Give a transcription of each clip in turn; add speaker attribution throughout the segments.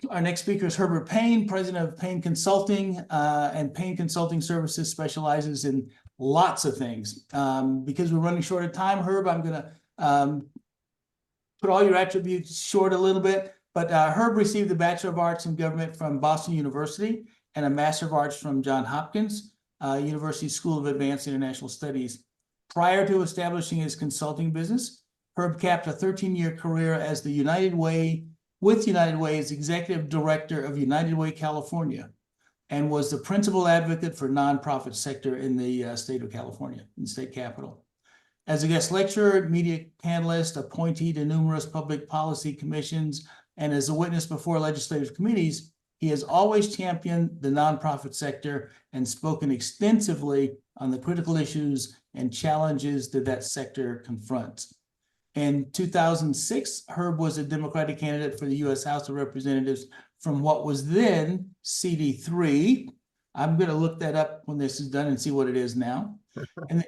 Speaker 1: Our next speaker is Herb Paine, president of Paine Consulting, and Paine Consulting Services specializes in lots of things. Because we're running short of time, Herb, I'm going to put all your attributes short a little bit. But Herb received a Bachelor of Arts in Government from Boston University and a Master of Arts from Johns Hopkins University School of Advanced International Studies. Prior to establishing his consulting business, Herb capped a 13-year career as the United Way as executive director of United Way California, and was the principal advocate for nonprofit sector in the state of California, in the state capital. As a guest lecturer, media panelist, appointee to numerous public policy commissions, and as a witness before legislative committees, he has always championed the nonprofit sector and spoken extensively on the critical issues and challenges that sector confronts. In 2006, Herb was a Democratic candidate for the U.S. House of Representatives from what was then CD3. I'm going to look that up when this is done and see what it is now. And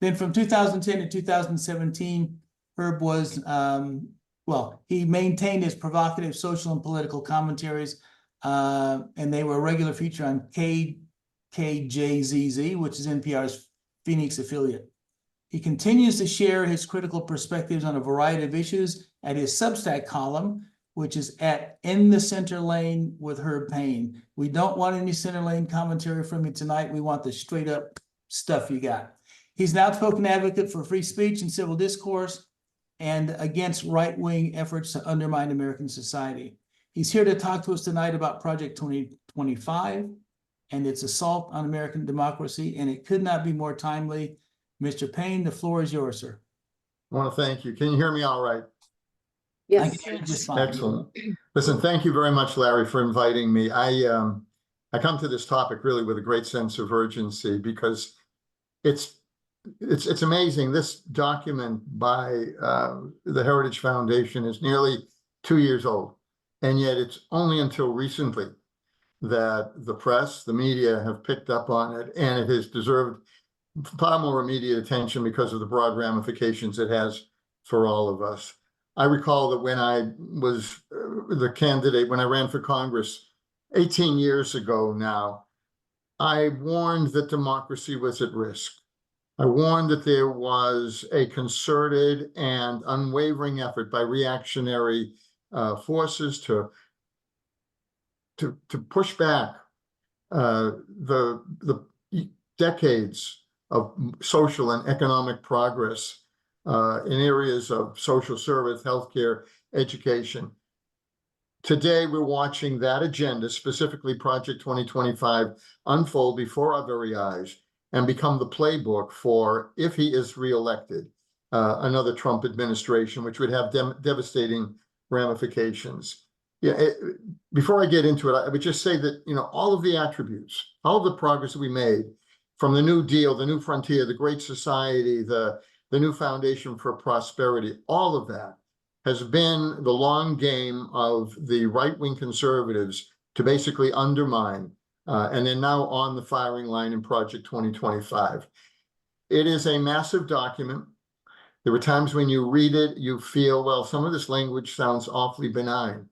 Speaker 1: then from 2010 to 2017, Herb was, he maintained his provocative social and political commentaries, and they were a regular feature on KJZZ, which is NPR's Phoenix affiliate. He continues to share his critical perspectives on a variety of issues at his Substack column, which is at In the Center Lane with Herb Paine. We don't want any center lane commentary from you tonight. We want the straight up stuff you got. He's an outspoken advocate for free speech and civil discourse and against right-wing efforts to undermine American society. He's here to talk to us tonight about Project 2025 and its assault on American democracy, and it could not be more timely. Mr. Paine, the floor is yours, sir.
Speaker 2: I want to thank you. Can you hear me all right?
Speaker 1: Yes. I can hear you just fine.
Speaker 2: Excellent. Listen, thank you very much, Larry, for inviting me. I come to this topic really with a great sense of urgency because it's amazing. This document by the Heritage Foundation is nearly 2 years old, and yet it's only until recently that the press, the media have picked up on it, and it has deserved far more immediate attention because of the broad ramifications it has for all of us. I recall that when I was the candidate, when I ran for Congress 18 years ago now, I warned that democracy was at risk. I warned that there was a concerted and unwavering effort by reactionary forces to push back the decades of social and economic progress in areas of social service, healthcare, education. Today, we're watching that agenda, specifically Project 2025, unfold before our very eyes and become the playbook for, if he is reelected, another Trump administration, which would have devastating ramifications. Before I get into it, I would just say that, all of the attributes, all of the progress that we made from the New Deal, the New Frontier, the Great Society, the New Foundation for Prosperity, all of that has been the long game of the right-wing conservatives to basically undermine, and they're now on the firing line in Project 2025. It is a massive document. There were times when you read it, you feel, well, some of this language sounds awfully benign.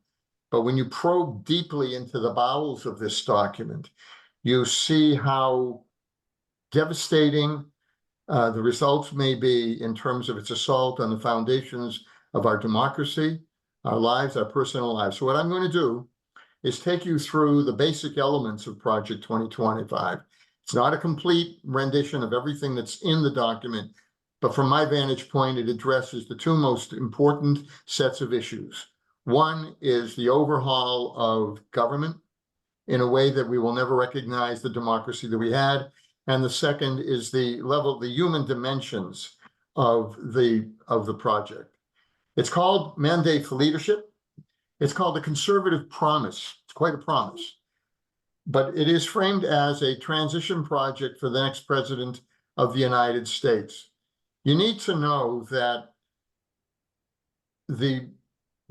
Speaker 2: But when you probe deeply into the bowels of this document, you see how devastating the results may be in terms of its assault on the foundations of our democracy, our lives, our personal lives. So what I'm going to do is take you through the basic elements of Project 2025. It's not a complete rendition of everything that's in the document, but from my vantage point, it addresses the two most important sets of issues. One is the overhaul of government in a way that we will never recognize the democracy that we had. And the second is the human dimensions of the project. It's called Mandate for Leadership. It's called the Conservative Promise. It's quite a promise. But it is framed as a transition project for the next president of the United States. You need to know that the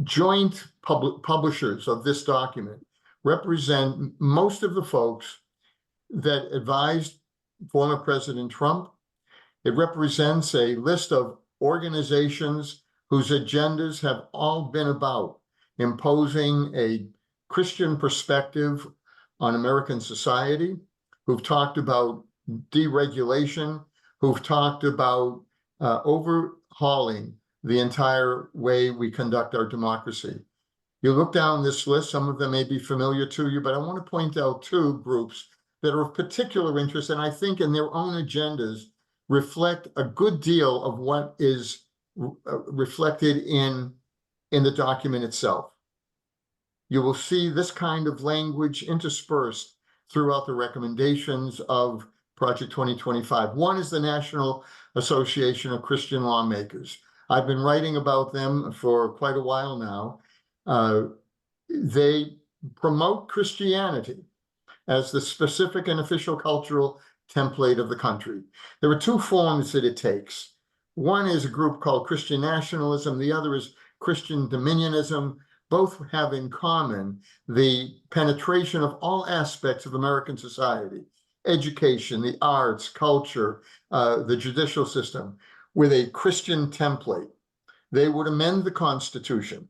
Speaker 2: joint publishers of this document represent most of the folks that advised former President Trump. It represents a list of organizations whose agendas have all been about imposing a Christian perspective on American society, who've talked about deregulation, who've talked about overhauling the entire way we conduct our democracy. You look down this list, some of them may be familiar to you, but I want to point out two groups that are of particular interest, and I think in their own agendas reflect a good deal of what is reflected in the document itself. You will see this kind of language interspersed throughout the recommendations of Project 2025. One is the National Association of Christian Lawmakers. I've been writing about them for quite a while now. They promote Christianity as the specific and official cultural template of the country. There are two forms that it takes. One is a group called Christian nationalism. The other is Christian dominionism. Both have in common the penetration of all aspects of American society, education, the arts, culture, the judicial system, with a Christian template. They would amend the Constitution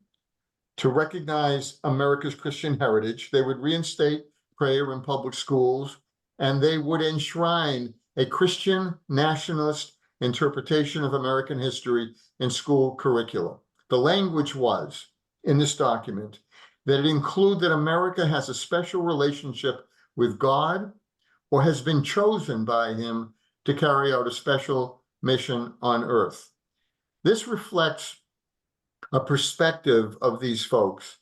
Speaker 2: to recognize America's Christian heritage. They would reinstate prayer in public schools, and they would enshrine a Christian nationalist interpretation of American history in school curricula. The language was, in this document, that it include that America has a special relationship with God or has been chosen by him to carry out a special mission on earth. This reflects a perspective of these folks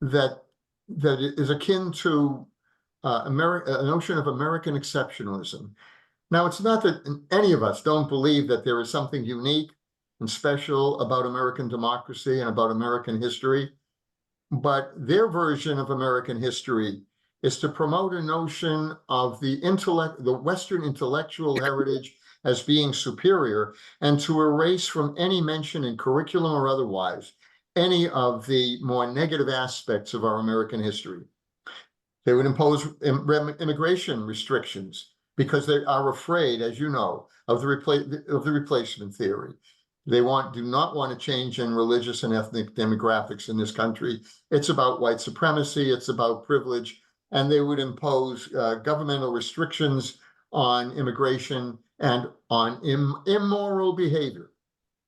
Speaker 2: that is akin to a notion of American exceptionalism. Now, it's not that any of us don't believe that there is something unique and special about American democracy and about American history, but their version of American history is to promote a notion of the Western intellectual heritage as being superior, and to erase from any mention in curriculum or otherwise any of the more negative aspects of our American history. They would impose immigration restrictions because they are afraid, as you know, of the replacement theory. They do not want to change in religious and ethnic demographics in this country. It's about white supremacy, it's about privilege, and they would impose governmental restrictions on immigration and on immoral behavior.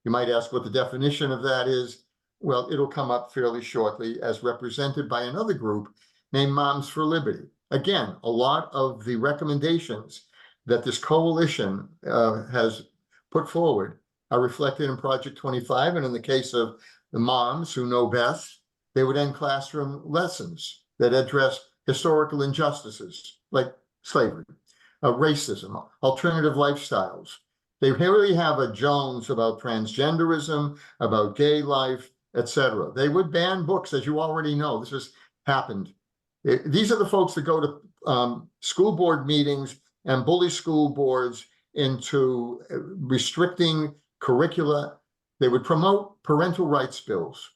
Speaker 2: You might ask what the definition of that is. Well, it'll come up fairly shortly, as represented by another group named Moms for Liberty. Again, a lot of the recommendations that this coalition has put forward are reflected in Project 25. And in the case of the moms who know best, they would end classroom lessons that address historical injustices like slavery, racism, alternative lifestyles. They really have a Jones about transgenderism, about gay life, etc. They would ban books, as you already know. This has happened. These are the folks that go to school board meetings and bully school boards into restricting curricula. They would promote parental rights bills,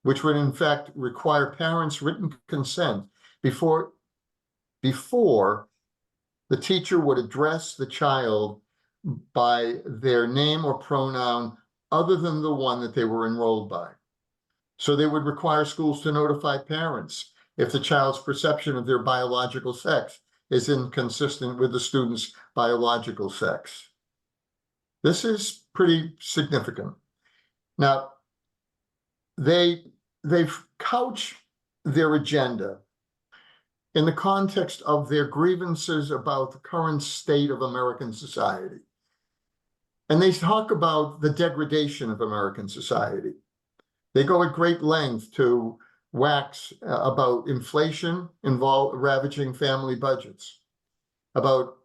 Speaker 2: which would in fact require parents' written consent before the teacher would address the child by their name or pronoun other than the one that they were enrolled by. So they would require schools to notify parents if the child's perception of their biological sex is inconsistent with the student's biological sex. This is pretty significant. Now, they've couched their agenda in the context of their grievances about the current state of American society. And they talk about the degradation of American society. They go at great length to wax about inflation ravaging family budgets. Now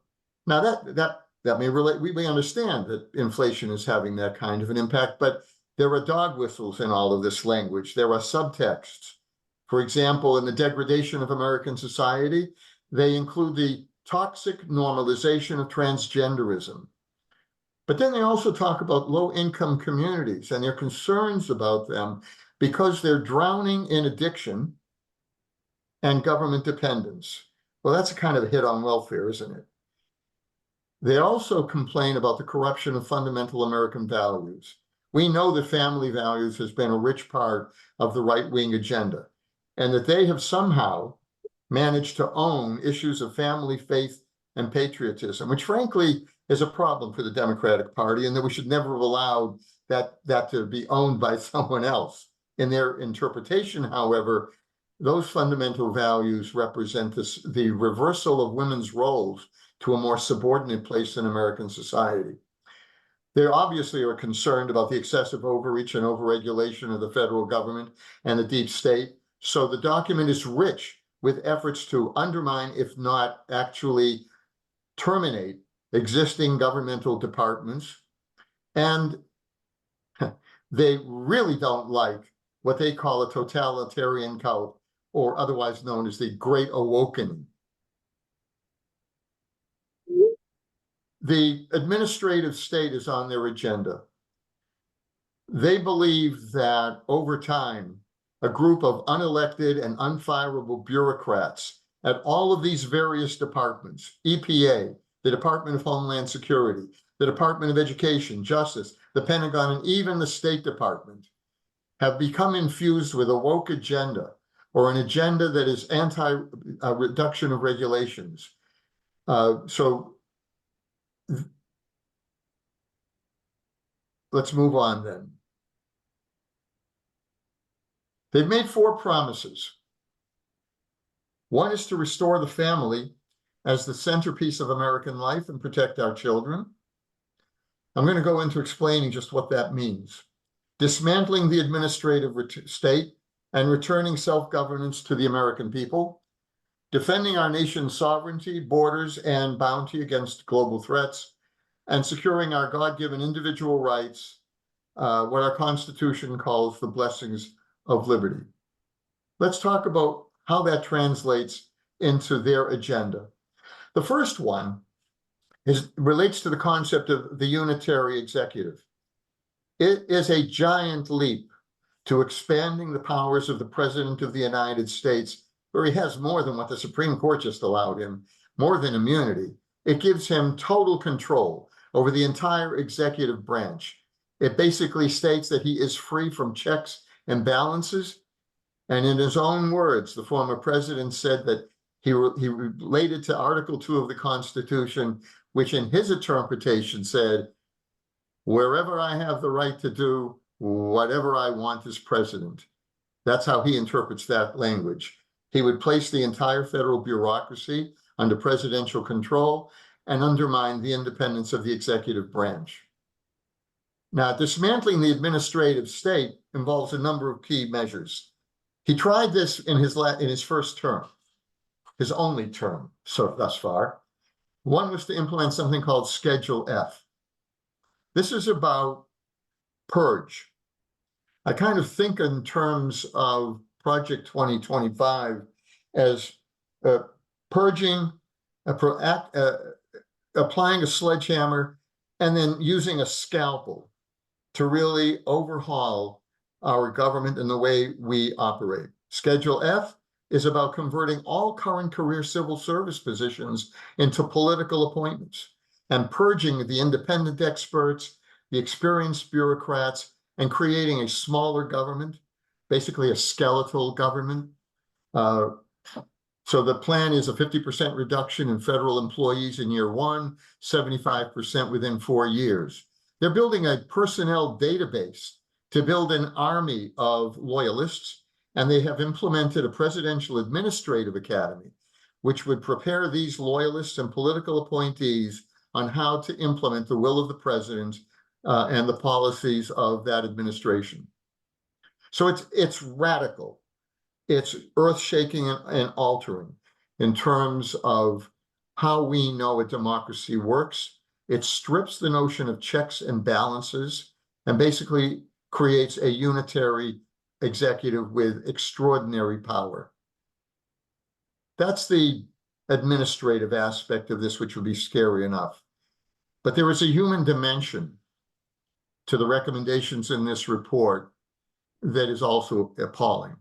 Speaker 2: that may relate. We understand that inflation is having that kind of an impact, but there are dog whistles in all of this language. There are subtexts. For example, in the degradation of American society, they include the toxic normalization of transgenderism. But then they also talk about low-income communities and their concerns about them because they're drowning in addiction and government dependence. Well, that's a kind of a hit on welfare, isn't it? They also complain about the corruption of fundamental American values. We know that family values has been a rich part of the right-wing agenda. and that they have somehow managed to own issues of family, faith, and patriotism, which frankly is a problem for the Democratic Party, and that we should never have allowed that to be owned by someone else. In their interpretation, however, those fundamental values represent the reversal of women's roles to a more subordinate place in American society. They obviously are concerned about the excessive overreach and overregulation of the federal government and the deep state. So the document is rich with efforts to undermine, if not actually terminate, existing governmental departments. And they really don't like what they call a totalitarian cult, or otherwise known as the Great Awakening. The administrative state is on their agenda. They believe that over time, a group of unelected and unfireable bureaucrats at all of these various departments, EPA, the Department of Homeland Security, the Department of Education, Justice, the Pentagon, and even the State Department, have become infused with a woke agenda, or an agenda that is anti-reduction of regulations. So let's move on then. They've made 4 promises. One is to restore the family as the centerpiece of American life and protect our children. I'm going to go into explaining just what that means. Dismantling the administrative state and returning self-governance to the American people. Defending our nation's sovereignty, borders, and bounty against global threats. And securing our God-given individual rights, what our Constitution calls the blessings of liberty. Let's talk about how that translates into their agenda. The first one relates to the concept of the unitary executive. It is a giant leap to expanding the powers of the President of the United States, where he has more than what the Supreme Court just allowed him, more than immunity. It gives him total control over the entire executive branch. It basically states that he is free from checks and balances. And in his own words, the former president said that he related to Article 2 of the Constitution, which in his interpretation said, wherever I have the right to do whatever I want as president. That's how he interprets that language. He would place the entire federal bureaucracy under presidential control and undermine the independence of the executive branch. Now, dismantling the administrative state involves a number of key measures. He tried this in his first term, his only term thus far. One was to implement something called Schedule F. This is about purge. I kind of think in terms of Project 2025 as purging, applying a sledgehammer, and then using a scalpel to really overhaul our government and the way we operate. Schedule F is about converting all current career civil service positions into political appointments and purging the independent experts, the experienced bureaucrats, and creating a smaller government, basically a skeletal government. So the plan is a 50% reduction in federal employees in year 1, 75% within 4 years. They're building a personnel database to build an army of loyalists, and they have implemented a presidential administrative academy, which would prepare these loyalists and political appointees on how to implement the will of the president and the policies of that administration. So it's radical. It's earth-shaking and altering in terms of how we know a democracy works. It strips the notion of checks and balances and basically creates a unitary executive with extraordinary power. That's the administrative aspect of this, which would be scary enough. But there is a human dimension to the recommendations in this report that is also appalling.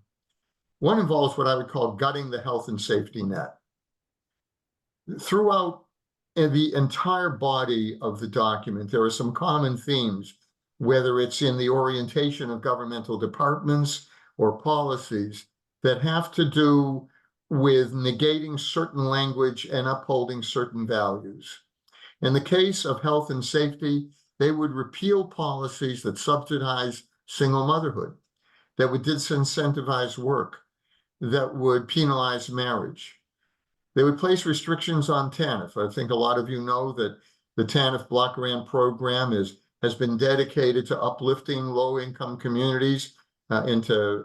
Speaker 2: One involves what I would call gutting the health and safety net. Throughout the entire body of the document, there are some common themes, whether it's in the orientation of governmental departments or policies, that have to do with negating certain language and upholding certain values. In the case of health and safety, they would repeal policies that subsidize single motherhood, that would disincentivize work, that would penalize marriage. They would place restrictions on TANF. I think a lot of you know that the TANF block grant program has been dedicated to uplifting low-income communities into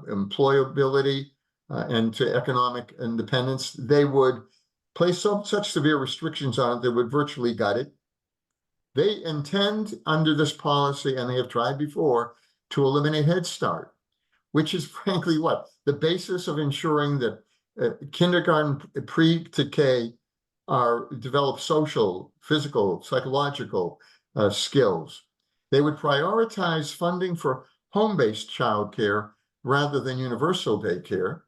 Speaker 2: employability and to economic independence. They would place such severe restrictions on it that would virtually gut it. They intend under this policy, and they have tried before, to eliminate Head Start, which is frankly what? The basis of ensuring that kindergarten pre to K develop social, physical, psychological skills. They would prioritize funding for home-based childcare rather than universal daycare.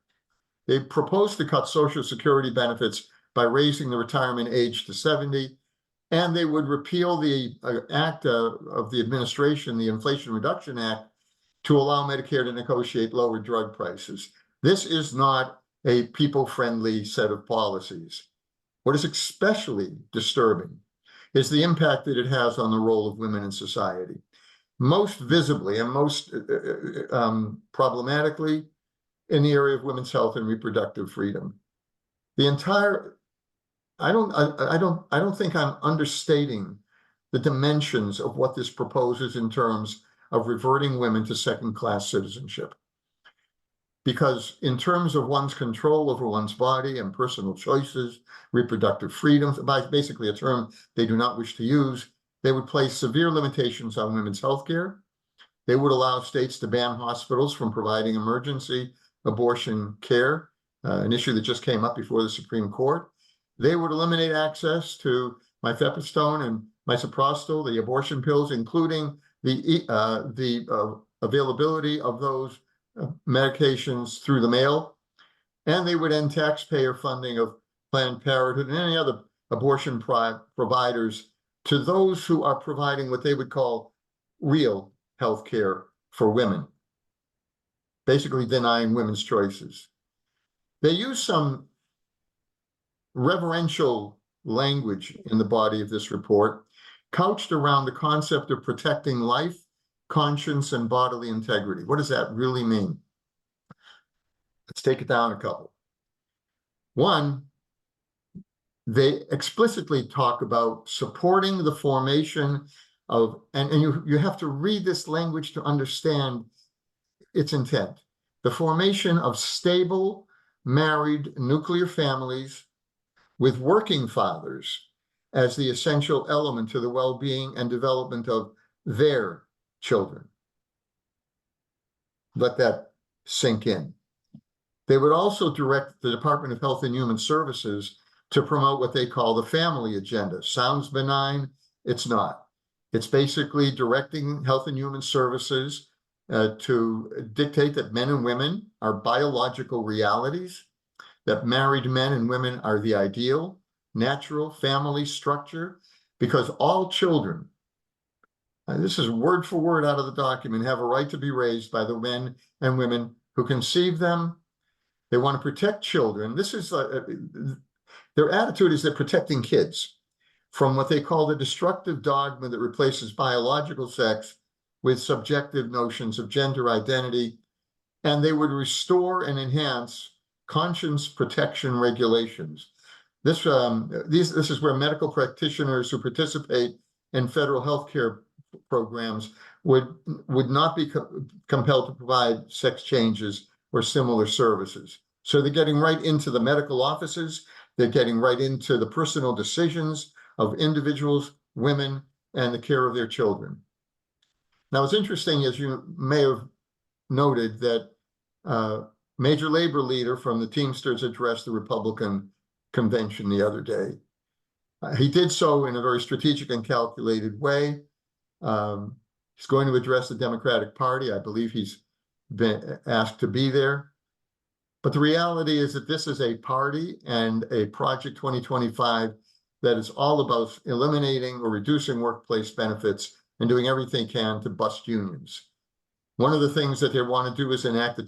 Speaker 2: They propose to cut Social Security benefits by raising the retirement age to 70, and they would repeal the act of the administration, the Inflation Reduction Act, to allow Medicare to negotiate lower drug prices. This is not a people-friendly set of policies. What is especially disturbing is the impact that it has on the role of women in society. Most visibly and most problematically in the area of women's health and reproductive freedom. The entire, I don't think I'm understating the dimensions of what this proposes in terms of reverting women to second-class citizenship. Because in terms of one's control over one's body and personal choices, reproductive freedoms, basically a term they do not wish to use, they would place severe limitations on women's health care. They would allow states to ban hospitals from providing emergency abortion care, an issue that just came up before the Supreme Court. They would eliminate access to mifepristone and misoprostol, the abortion pills, including the availability of those medications through the mail, and they would end taxpayer funding of Planned Parenthood and any other abortion providers to those who are providing what they would call real health care for women, basically denying women's choices. They use some reverential language in the body of this report, couched around the concept of protecting life, conscience, and bodily integrity. What does that really mean? Let's take it down a couple. One, they explicitly talk about supporting the formation of, and you have to read this language to understand its intent, the formation of stable, married, nuclear families with working fathers as the essential element to the well-being and development of their children. Let that sink in. They would also direct the Department of Health and Human Services to promote what they call the family agenda. Sounds benign, it's not. It's basically directing Health and Human Services to dictate that men and women are biological realities, that married men and women are the ideal, natural family structure, because all children, this is word for word out of the document, have a right to be raised by the men and women who conceive them. They want to protect children. This is their attitude is they're protecting kids from what they call the destructive dogma that replaces biological sex with subjective notions of gender identity, and they would restore and enhance conscience protection regulations. This is where medical practitioners who participate in federal healthcare programs would not be compelled to provide sex changes or similar services. So they're getting right into the medical offices, they're getting right into the personal decisions of individuals, women, and the care of their children. Now, it's interesting, as you may have noted, that major labor leader from the Teamsters addressed the Republican convention the other day. He did so in a very strategic and calculated way. He's going to address the Democratic Party. I believe he's been asked to be there. But the reality is that this is a party and a Project 2025 that is all about eliminating or reducing workplace benefits and doing everything it can to bust unions. One of the things that they want to do is enact the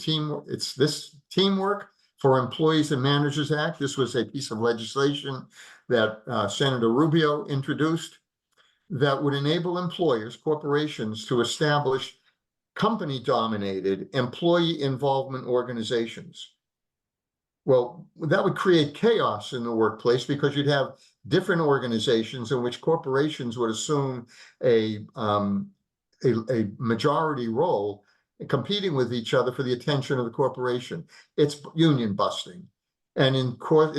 Speaker 2: this Teamwork for Employees and Managers Act. This was a piece of legislation that Senator Rubio introduced that would enable employers, corporations, to establish company-dominated employee involvement organizations. Well, that would create chaos in the workplace because you'd have different organizations in which corporations would assume a majority role, competing with each other for the attention of the corporation. It's union busting. And in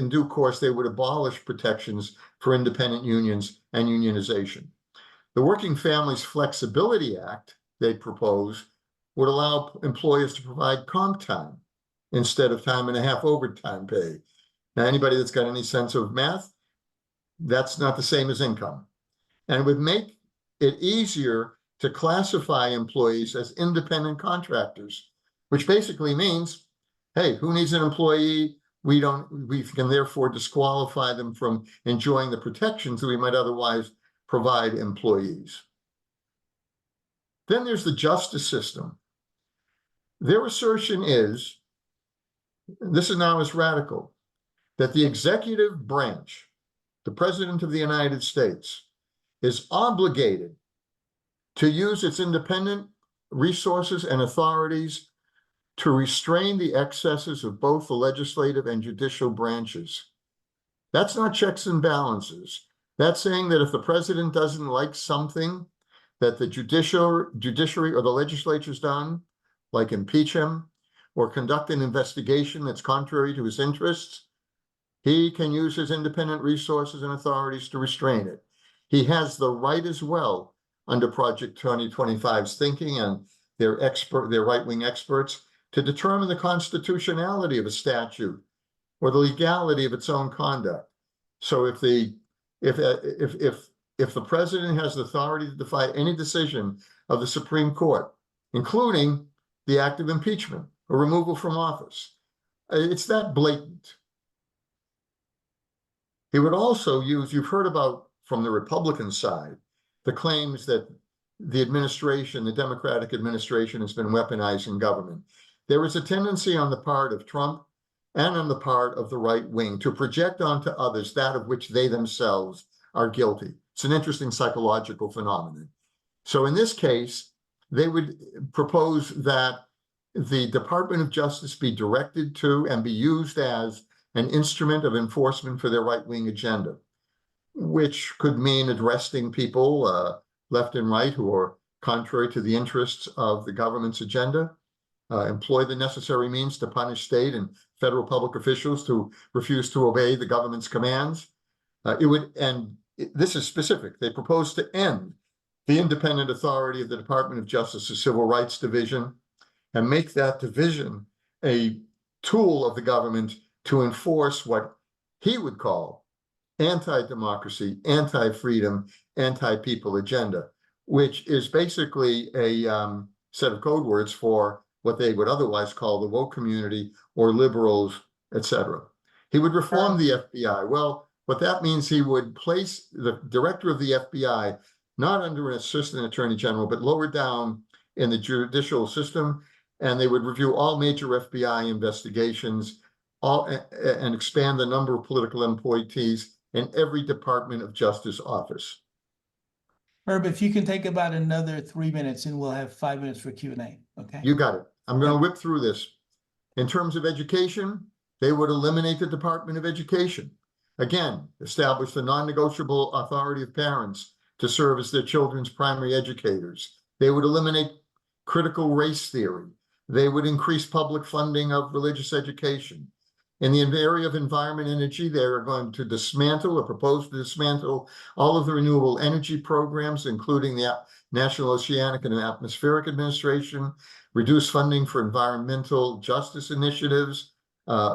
Speaker 2: due course, they would abolish protections for independent unions and unionization. The Working Families Flexibility Act, they propose, would allow employers to provide comp time instead of time and a half overtime pay. Now, anybody that's got any sense of math, that's not the same as income. And it would make it easier to classify employees as independent contractors, which basically means, hey, who needs an employee? We can therefore disqualify them from enjoying the protections that we might otherwise provide employees. Then there's the justice system. Their assertion is, this is now as radical, that the executive branch, the President of the United States, is obligated to use its independent resources and authorities to restrain the excesses of both the legislative and judicial branches. That's not checks and balances. That's saying that if the president doesn't like something that the judiciary or the legislature's done, like impeach him or conduct an investigation that's contrary to his interests, he can use his independent resources and authorities to restrain it. He has the right as well, under Project 2025's thinking and their right-wing experts, to determine the constitutionality of a statute or the legality of its own conduct. So if the president has the authority to defy any decision of the Supreme Court, including the act of impeachment or removal from office, it's that blatant. He would also use, you've heard about from the Republican side, the claims that the administration, the Democratic administration, has been weaponizing government. There is a tendency on the part of Trump and on the part of the right wing to project onto others that of which they themselves are guilty. It's an interesting psychological phenomenon. So in this case, they would propose that the Department of Justice be directed to and be used as an instrument of enforcement for their right-wing agenda, which could mean arresting people left and right who are contrary to the interests of the government's agenda, employ the necessary means to punish state and federal public officials who refuse to obey the government's commands. This is specific. They propose to end the independent authority of the Department of Justice's Civil Rights Division and make that division a tool of the government to enforce what he would call anti-democracy, anti-freedom, anti-people agenda, which is basically a set of code words for what they would otherwise call the woke community or liberals, etc. He would reform the FBI. Well, what that means, he would place the director of the FBI not under an assistant attorney general, but lower down in the judicial system, and they would review all major FBI investigations, and expand the number of political appointees in every Department of Justice office.
Speaker 1: Herb, if you can take about another 3 minutes and we'll have 5 minutes for Q&A, okay?
Speaker 2: You got it. I'm going to whip through this. In terms of education, they would eliminate the Department of Education. Again, establish the non-negotiable authority of parents to serve as their children's primary educators. They would eliminate critical race theory. They would increase public funding of religious education. In the area of environment and energy, they are going to dismantle or propose to dismantle all of the renewable energy programs, including the National Oceanic and Atmospheric Administration, reduce funding for environmental justice initiatives,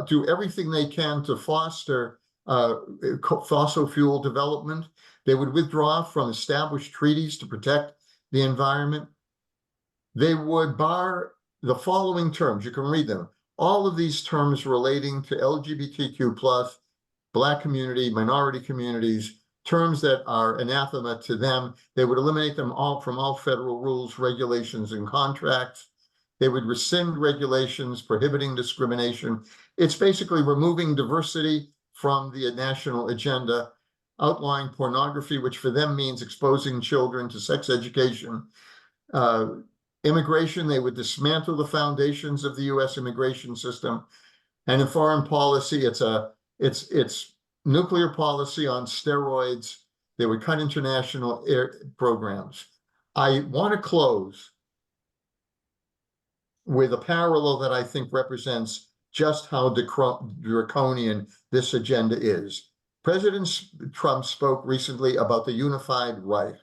Speaker 2: do everything they can to foster fossil fuel development. They would withdraw from established treaties to protect the environment. They would bar the following terms. You can read them. All of these terms relating to LGBTQ+, Black community, minority communities, terms that are anathema to them, they would eliminate them all from all federal rules, regulations, and contracts. They would rescind regulations prohibiting discrimination. It's basically removing diversity from the national agenda, outlawing pornography, which for them means exposing children to sex education. Immigration, they would dismantle the foundations of the US immigration system. And in foreign policy, it's nuclear policy on steroids. They would cut international programs. I want to close with a parallel that I think represents just how draconian this agenda is. President Trump spoke recently about the unified right.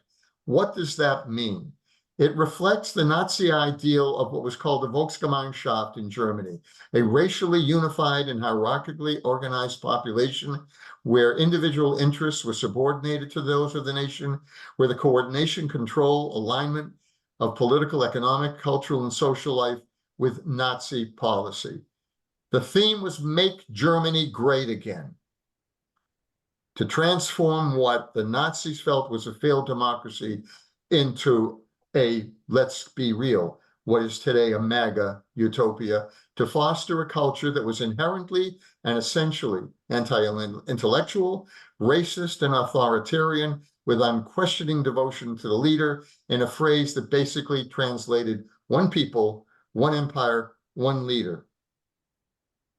Speaker 2: What does that mean? It reflects the Nazi ideal of what was called the Volksgemeinschaft in Germany, a racially unified and hierarchically organized population where individual interests were subordinated to those of the nation, where the coordination, control, alignment of political, economic, cultural, and social life with Nazi policy. The theme was make Germany great again, to transform what the Nazis felt was a failed democracy into a, let's be real, what is today a MAGA utopia, to foster a culture that was inherently and essentially anti-intellectual, racist, and authoritarian, with unquestioning devotion to the leader, in a phrase that basically translated one people, one empire, one leader.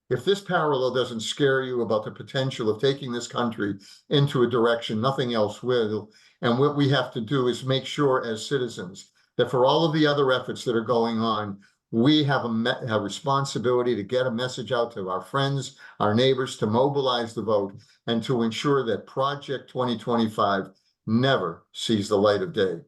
Speaker 2: If this parallel doesn't scare you about the potential of taking this country into a direction, nothing else will. And what we have to do is make sure as citizens that for all of the other efforts that are going on, we have a responsibility to get a message out to our friends, our neighbors, to mobilize the vote, and to ensure that Project 2025 never sees the light of day.